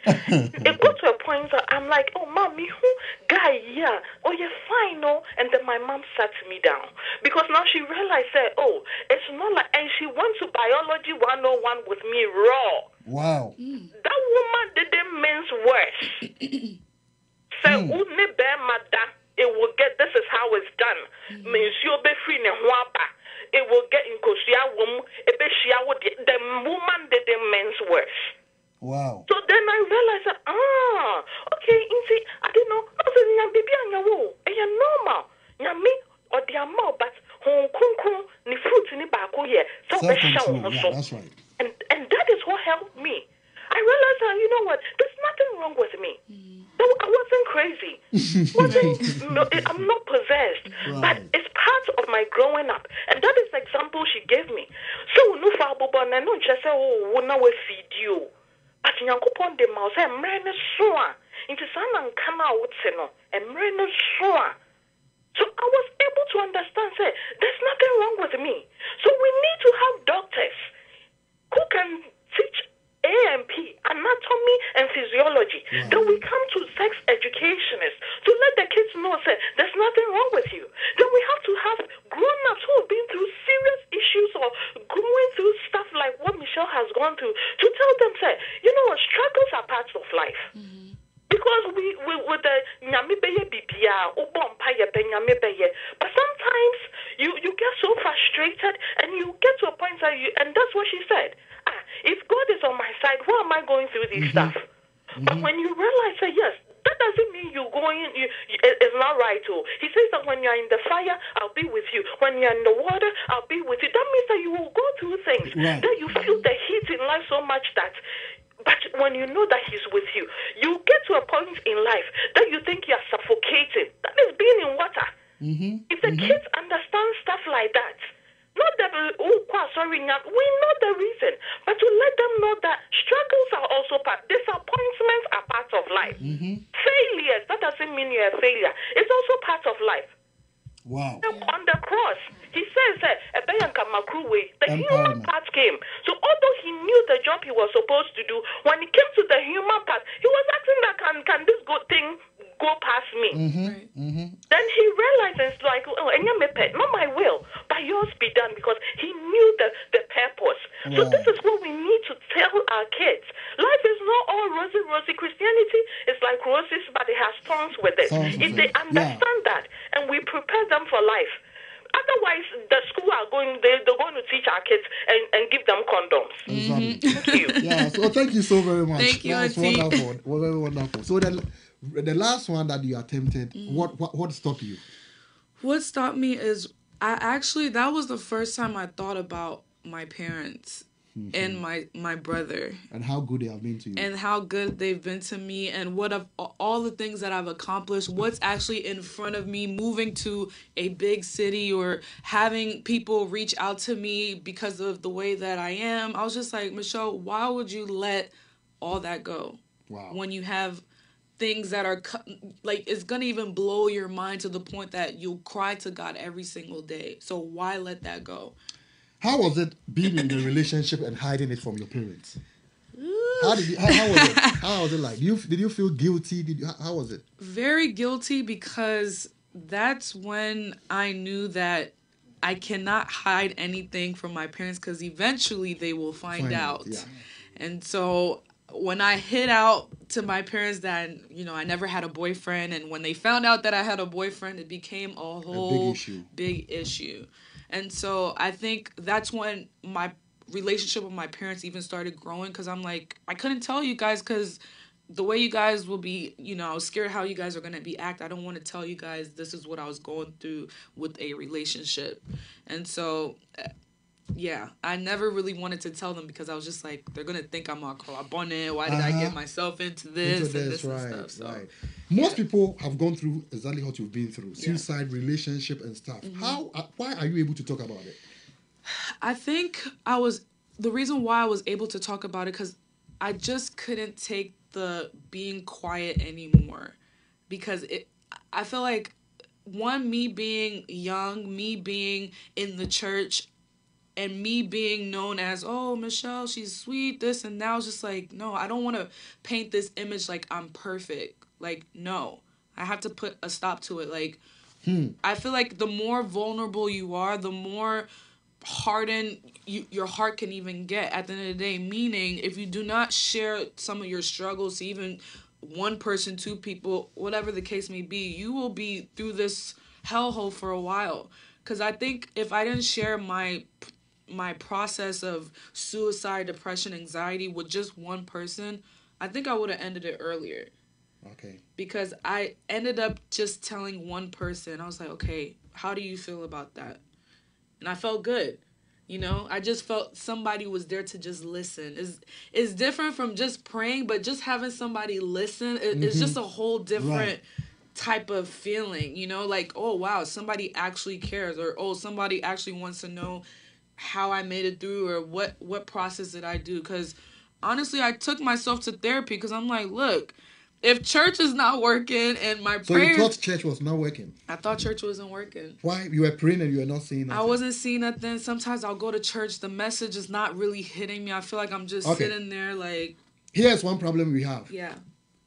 It got to a point that I'm like, oh, mommy, who guy, yeah, oh, you're fine, no. And then my mom sat me down because now she realized that, oh, it's not like, and she went to biology 101 with me raw. Wow. That woman didn't mince words. Say, it will get, this is how it's done. Means you'll be free in Huapa. It will get in Kosia womb. The woman didn't mince words. Wow. So then I realized that, okay, I didn't know. I said, baby, and normal. Me or the amount, but Hong Kong, ni fruit ni bako ye. Self-control, yeah, that's right. And that is what helped me. I realized that, you know what, there's nothing wrong with me. I wasn't crazy. I'm not possessed. Right. But it's part of my growing up. And that is the example she gave me. So, no fabuba, and I don't just say, oh, we now feed you. But in Yankupon de Mouse, I'm really sure. Into San and Kana Wutseno, and really sure. So I was able to understand, say, there's nothing wrong with me. So we need to have doctors who can teach A&P, anatomy and physiology. Wow. Then we come to sex educationists to let the kids know, say, there's nothing wrong with you. Then we have to have grown-ups who have been through serious issues or going through stuff like what Michelle has gone through to tell them, say, you know what, struggles are parts of life. Because we with the nyamibeye bibia, but sometimes you get so frustrated and you get to a point that and that's what she said. If God is on my side, why am I going through this stuff? But when you realize that, yes, that doesn't mean it's not right. He says that when you're in the fire, I'll be with you. When you're in the water, I'll be with you. That means that you will go through things. Right. That you feel the heat in life so much that, but when you know that he's with you, you get to a point in life that you think you're suffocating. That is being in water. If the kids understand stuff like that, not that, we know the reason, but to let them know that struggles are also disappointments are part of life. Failures, that doesn't mean you're a failure. It's also part of life. Wow. On the cross, he says that the human part came. So although he knew the job he was supposed to do, when he came to the human part, he was asking that can this good thing go past me? Then he realized it's like, not my will, but yours be done, because he knew the purpose. So this is what we need to tell our kids. Life is not all rosy. Christianity is like roses, but it has thorns with it. If they understand that and we prepare them for life, otherwise the school they're going to teach our kids and give them condoms. Exactly. Thank you. Yeah, so thank you so very much. Thank you, That was Auntie. wonderful. Very wonderful. So the last one that you attempted, what stopped you? What stopped me is that was the first time I thought about my parents and my brother. And how good they have been to you. And how good they've been to me, and all the things that I've accomplished, what's actually in front of me, moving to a big city or having people reach out to me because of the way that I am. I was just like, Michelle, why would you let all that go? Wow. When you have things that are like, it's gonna even blow your mind to the point that you'll cry to God every single day. So why let that go? How was it being in the relationship and hiding it from your parents? How was it? How was it like? Did you feel guilty? How was it? Very guilty, because that's when I knew that I cannot hide anything from my parents, because eventually they will find out. Yeah. And so when I hid out to my parents that, I never had a boyfriend, and when they found out that I had a boyfriend, it became a whole big issue. And so I think that's when my relationship with my parents even started growing, because I'm like, I couldn't tell you guys, because the way you guys will be, I was scared how you guys are going to be act. I don't want to tell you guys this is what I was going through with a relationship. And so, yeah, I never really wanted to tell them, because I was just like, they're going to think I'm a collabone. Why did I get myself into this and this right, and stuff? So, right. Most people have gone through exactly what you've been through. Suicide, relationship and stuff. Why are you able to talk about it? I think the reason why I was able to talk about it, because I just couldn't take the being quiet anymore, because I feel like, one, me being young, me being in the church, and me being known as, oh, Michelle, she's sweet, this and that. I was just like, no, I don't want to paint this image like I'm perfect. Like, no, I have to put a stop to it. Like, I feel like the more vulnerable you are, the more hardened your heart can even get at the end of the day. Meaning, if you do not share some of your struggles to even one person, two people, whatever the case may be, you will be through this hellhole for a while. Because I think if I didn't share my process of suicide, depression, anxiety with just one person, I think I would have ended it earlier. Okay. Because I ended up just telling one person. I was like, okay, how do you feel about that? And I felt good. I just felt somebody was there to just listen. It's different from just praying, but just having somebody listen, it's just a whole different type of feeling, like, oh, wow, somebody actually cares, or, oh, somebody actually wants to know how I made it through, or what process did I do. Because honestly, I took myself to therapy, because I'm like, look, if church is not working and my prayers... So you thought church was not working? I thought church wasn't working. Why? You were praying and you were not seeing nothing? I wasn't seeing nothing. Sometimes I'll go to church, the message is not really hitting me. I feel like I'm just sitting there like... Here's one problem we have. Yeah.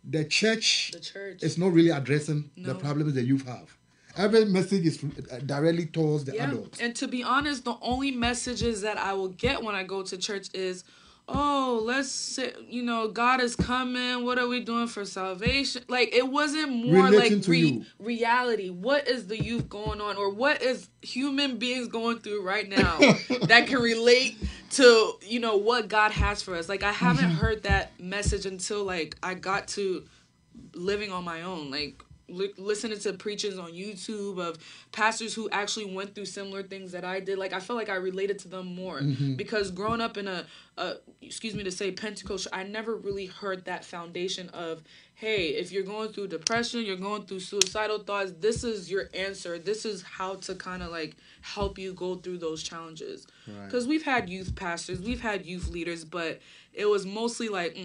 The church is not really addressing the problems the youth have. Every message is directly towards the adults. And to be honest, the only messages that I will get when I go to church is, oh, let's sit, God is coming. What are we doing for salvation? Like, it wasn't more relating like reality. What is the youth going on? Or what is human beings going through right now that can relate to, what God has for us? Like, I haven't heard that message until, like, I got to living on my own. Like, listening to preachers on YouTube of pastors who actually went through similar things that I did. Like, I felt like I related to them more because growing up in a excuse me to say, Pentecostal, I never really heard that foundation of, hey, if you're going through depression, you're going through suicidal thoughts, this is your answer. This is how to kind of like help you go through those challenges. Because we've had youth pastors, we've had youth leaders, but it was mostly like,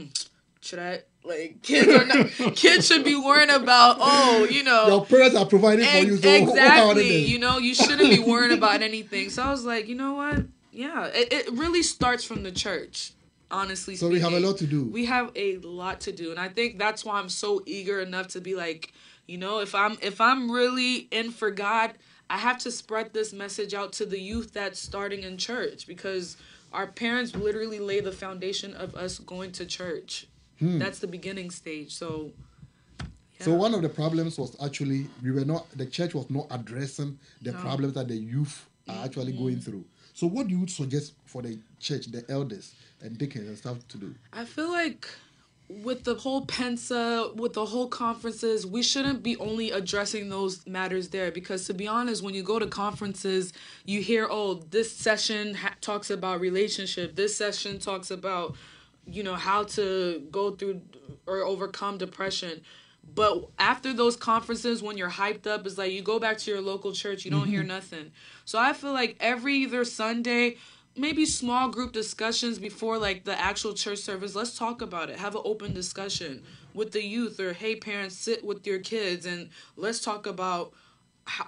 should I, like, kids should be worrying about, your parents are providing for you. So exactly, you shouldn't be worrying about anything. So I was like, you know what? Yeah, it really starts from the church, honestly speaking. So we have a lot to do. We have a lot to do. And I think that's why I'm so eager enough to be like, if I'm really in for God, I have to spread this message out to the youth that's starting in church, because our parents literally lay the foundation of us going to church. That's the beginning stage. So, yeah. So one of the problems was actually the church was not addressing the problems that the youth are actually going through. So what do you suggest for the church, the elders and deacons and stuff to do? I feel like with the whole Pensa, with the whole conferences, we shouldn't be only addressing those matters there, because to be honest, when you go to conferences, you hear, oh, this session talks about relationship, this session talks about how to go through or overcome depression. But after those conferences, when you're hyped up, it's like you go back to your local church, you don't hear nothing. So I feel like either Sunday, maybe small group discussions before like the actual church service, let's talk about it. Have an open discussion with the youth, or hey, parents, sit with your kids and let's talk about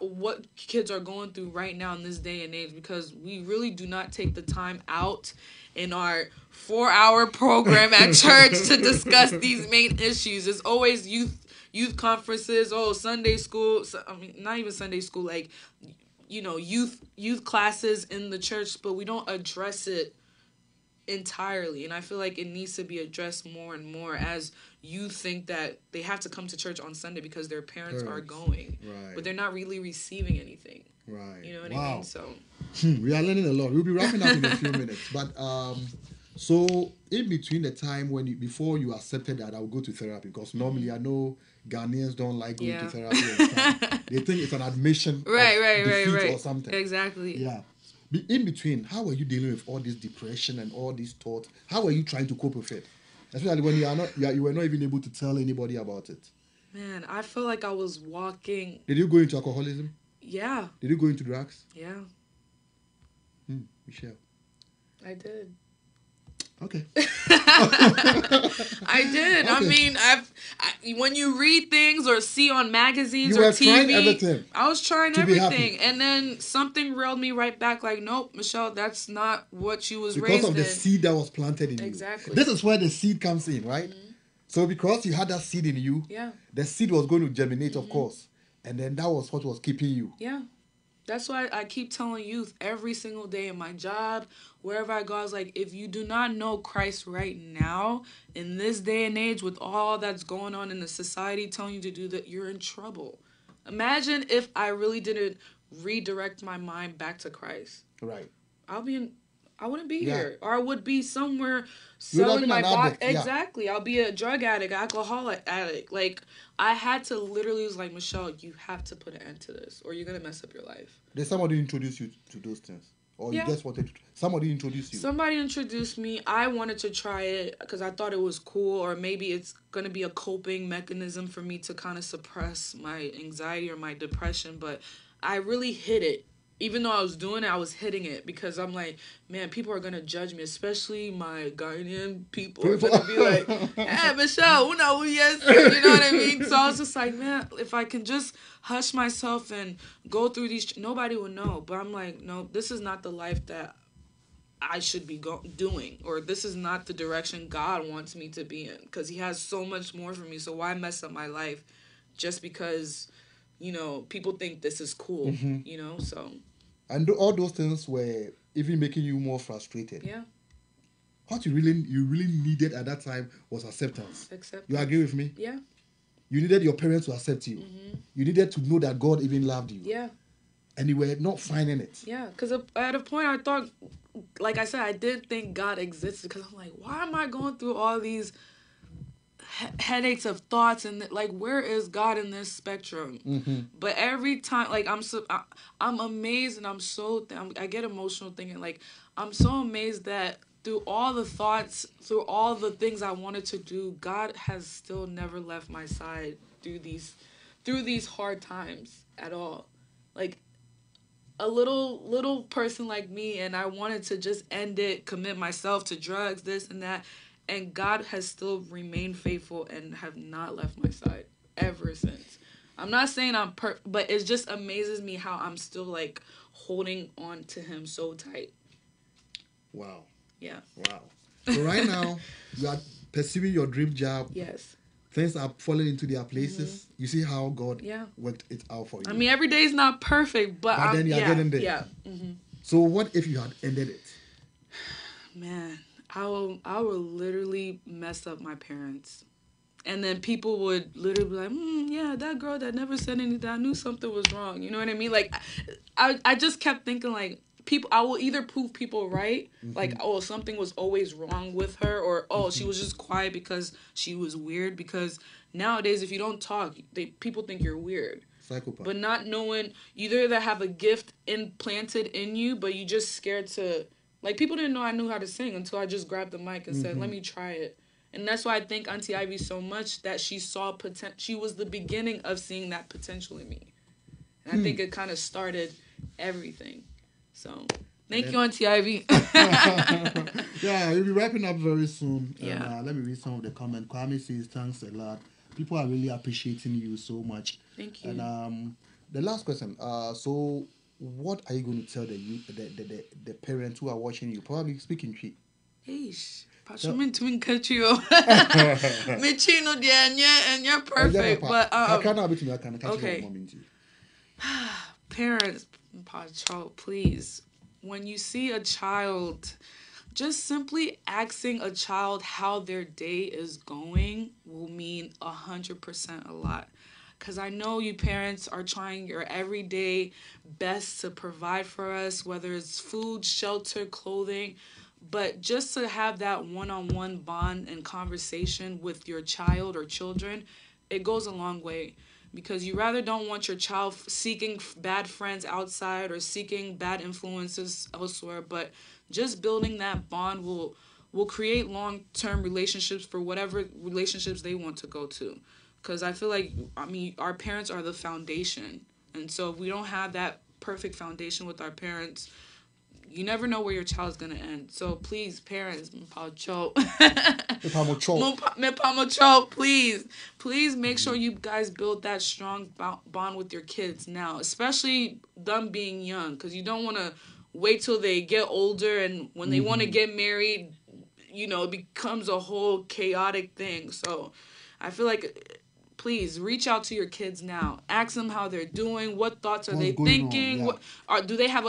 what kids are going through right now in this day and age, because we really do not take the time out in our 4-hour program at church to discuss these main issues. It's always youth conferences, Sunday school. I mean, not even Sunday school, like, youth classes in the church, but we don't address it entirely. And I feel like it needs to be addressed more and more, as you think that they have to come to church on Sunday because their parents are going, right, but they're not really receiving anything. Right. You know what I mean? So we are learning a lot. We'll be wrapping up in a few minutes, but so in between the time before you accepted that I will go to therapy, because normally I know Ghanaians don't like going to therapy and stuff. They think it's an admission right or something. Exactly. Yeah. In between, how are you dealing with all this depression and all these thoughts? How are you trying to cope with it? Especially when you were not even able to tell anybody about it. Man, I feel like I was walking. Did you go into alcoholism? Yeah. Did you go into drugs? Yeah. Michelle. I did. Okay. I did. Okay. I mean, when you read things or see on magazines or TV, I was trying everything, and then something reeled me right back. Like, nope, Michelle, that's not what you was raised in. Because of the seed that was planted in you. Exactly. This is where the seed comes in, right? Mm-hmm. So because you had that seed in you, the seed was going to germinate, of course, and then that was what was keeping you. Yeah. That's why I keep telling youth every single day in my job, wherever I go, I was like, if you do not know Christ right now, in this day and age, with all that's going on in the society telling you to do that, you're in trouble. Imagine if I really didn't redirect my mind back to Christ. Right. I wouldn't be here. Or I would be somewhere selling my body. Exactly. I'll be a drug addict, alcoholic addict. Like, I had to literally was like, Michelle, you have to put an end to this, or you're going to mess up your life. Did somebody introduce you to those things? Or you just wanted to... Somebody introduced you? Somebody introduced me. I wanted to try it because I thought it was cool, or maybe it's going to be a coping mechanism for me to kind of suppress my anxiety or my depression. But I really hid it. Even though I was doing it, I was hitting it because I'm like, man, people are going to judge me, especially my Ghanaian people are going to be like, hey, Michelle, yes, you know what I mean? So I was just like, man, if I can just hush myself and go through these, nobody will know. But I'm like, no, this is not the life that I should be doing, or this is not the direction God wants me to be in, because he has so much more for me. So why mess up my life just because, people think this is cool, so... And all those things were even making you more frustrated. Yeah. What you really needed at that time was acceptance. You agree with me? Yeah. You needed your parents to accept you. Mm-hmm. You needed to know that God even loved you. Yeah. And you were not finding it. Yeah, because at a point I thought, like I said, I didn't think God existed, because I'm like, why am I going through all these headaches of thoughts, and like, where is God in this spectrum? Mm-hmm. But every time, like, I'm amazed, and I get emotional thinking, like, I'm so amazed that through all the thoughts, through all the things I wanted to do, God has still never left my side through these hard times at all. Like, a little person like me, and I wanted to just end it, commit myself to drugs, this and that. And God has still remained faithful and have not left my side ever since. I'm not saying I'm but it just amazes me how I'm still, like, holding on to him so tight. Wow. Yeah. Wow. So right now, you are pursuing your dream job. Yes. Things are falling into their places. Mm-hmm. You see how God worked it out for you. I mean, every day is not perfect, but then you're getting there. Yeah. Mm-hmm. So what if you had ended it? Man. I will literally mess up my parents. And then people would literally be like, that girl that never said anything, I knew something was wrong. You know what I mean? Like, I just kept thinking, like, I will either prove people right, mm-hmm. like, something was always wrong with her, or, she was just quiet because she was weird. Because nowadays, if you don't talk, people think you're weird. Psychopath. But not knowing, you either have a gift implanted in you, but you're just scared to... Like, people didn't know I knew how to sing until I just grabbed the mic and said, let me try it. And that's why I thank Auntie Ivy so much, that she saw potential. She was the beginning of seeing that potential in me. And I think it kind of started everything. So, thank you, Auntie Ivy. Yeah, we'll be wrapping up very soon. Yeah. And, let me read some of the comments. Kwame says, thanks a lot. People are really appreciating you so much. Thank you. And The last question. So what are you going to tell the youth, the parents who are watching you? Probably speaking Tree. Eish. Patrolman to catch you. Me chino dear and you're perfect. But okay. Parents, Patrol, please. When you see a child, just simply asking a child how their day is going will mean 100% a lot. Because I know you parents are trying your everyday best to provide for us, whether it's food, shelter, clothing. But just to have that one-on-one bond and conversation with your child or children, it goes a long way. Because you rather don't want your child seeking bad friends outside or seeking bad influences elsewhere, but just building that bond will create long-term relationships for whatever relationships they want to go to. Because I feel like, our parents are the foundation. And so if we don't have that perfect foundation with our parents, you never know where your child's going to end. So please, parents, please make sure you guys build that strong bond with your kids now, especially them being young, because you don't want to wait till they get older, and when they want to get married, it becomes a whole chaotic thing. So I feel like, please reach out to your kids now. Ask them how they're doing. What thoughts are they thinking? Do they have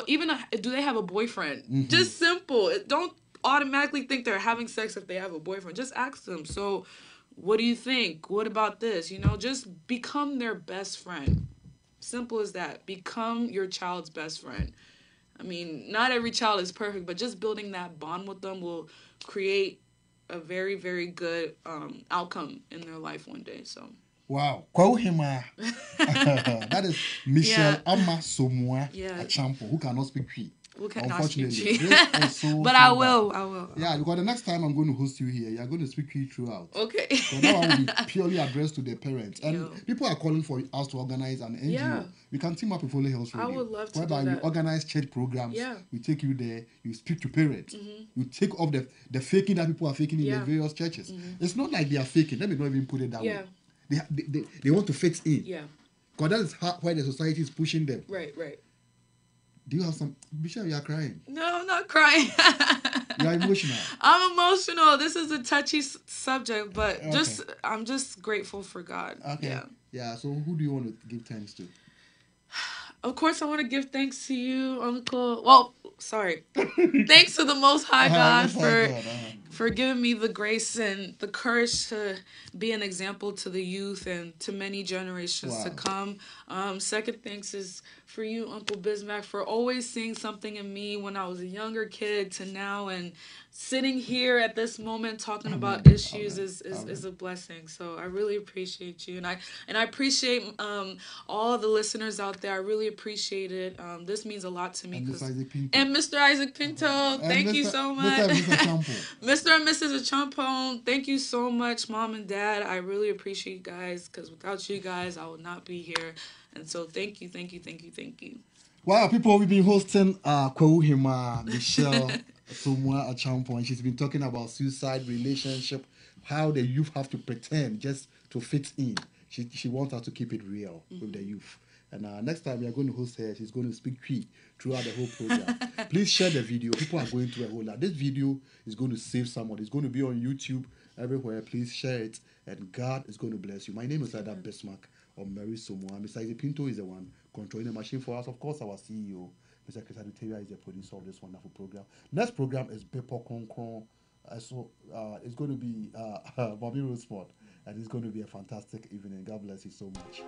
a boyfriend? Just simple. Don't automatically think they're having sex if they have a boyfriend. Just ask them. So, what do you think? What about this? Just become their best friend. Simple as that. Become your child's best friend. Not every child is perfect, but just building that bond with them will create a very, very good outcome in their life one day. So. Wow. That is Michelle Amasomwa Achampo, who cannot speak Cree. Unfortunately. But I will. Yeah, because the next time I'm going to host you here, you're going to speak Cree throughout. Okay. So that one will be purely addressed to the parents. And people are calling for us to organize an NGO. Yeah. We can team up with Holy Hills Radio. I would love to whereby do that. we organize church programs. Yeah. We take you there. You speak to parents. You take off the faking that people are faking in the various churches. It's not like they are faking. Let me not even put it that way. They want to fit in. Yeah. Because that is why the society is pushing them. Right. Do you have some... Michelle, you are crying. No, I'm not crying. You are emotional. I'm emotional. This is a touchy subject, but I'm just grateful for God. Okay. Yeah, so who do you want to give thanks to? Of course, I want to give thanks to you, Uncle. Well, sorry. Thanks to the Most High God for giving me the grace and the courage to be an example to the youth and to many generations to come. Second thanks is for you, Uncle Bismack, for always seeing something in me when I was a younger kid to now, and sitting here at this moment talking about issues is a blessing. So I really appreciate you, and I appreciate all the listeners out there. I really appreciate it. This means a lot to me. And Mr. Isaac Pinto, thank you so much. Mr. and Mrs. Achampo, thank you so much, Mom and Dad. I really appreciate you guys, because without you guys, I would not be here. And so thank you. Wow, people, we've been hosting Kwauhima Michelle Somwa Achampo, and she's been talking about suicide, relationship, how the youth have to pretend just to fit in. She wants us to keep it real with the youth. And next time we are going to host her, she's going to speak Cree throughout the whole program. Please share the video. People are going through a whole lot. This video is going to save someone. It's going to be on YouTube, everywhere. Please share it, and God is going to bless you. My name is Ada Bismarck, or Mary Somwa. Mr. Isaac Pinto is the one controlling the machine for us. Of course, our CEO, Mr. Chris Aduteria, is the producer of this wonderful program. Next program is Bepo Konkron. So it's going to be Bobby Roseport, and it's going to be a fantastic evening. God bless you so much.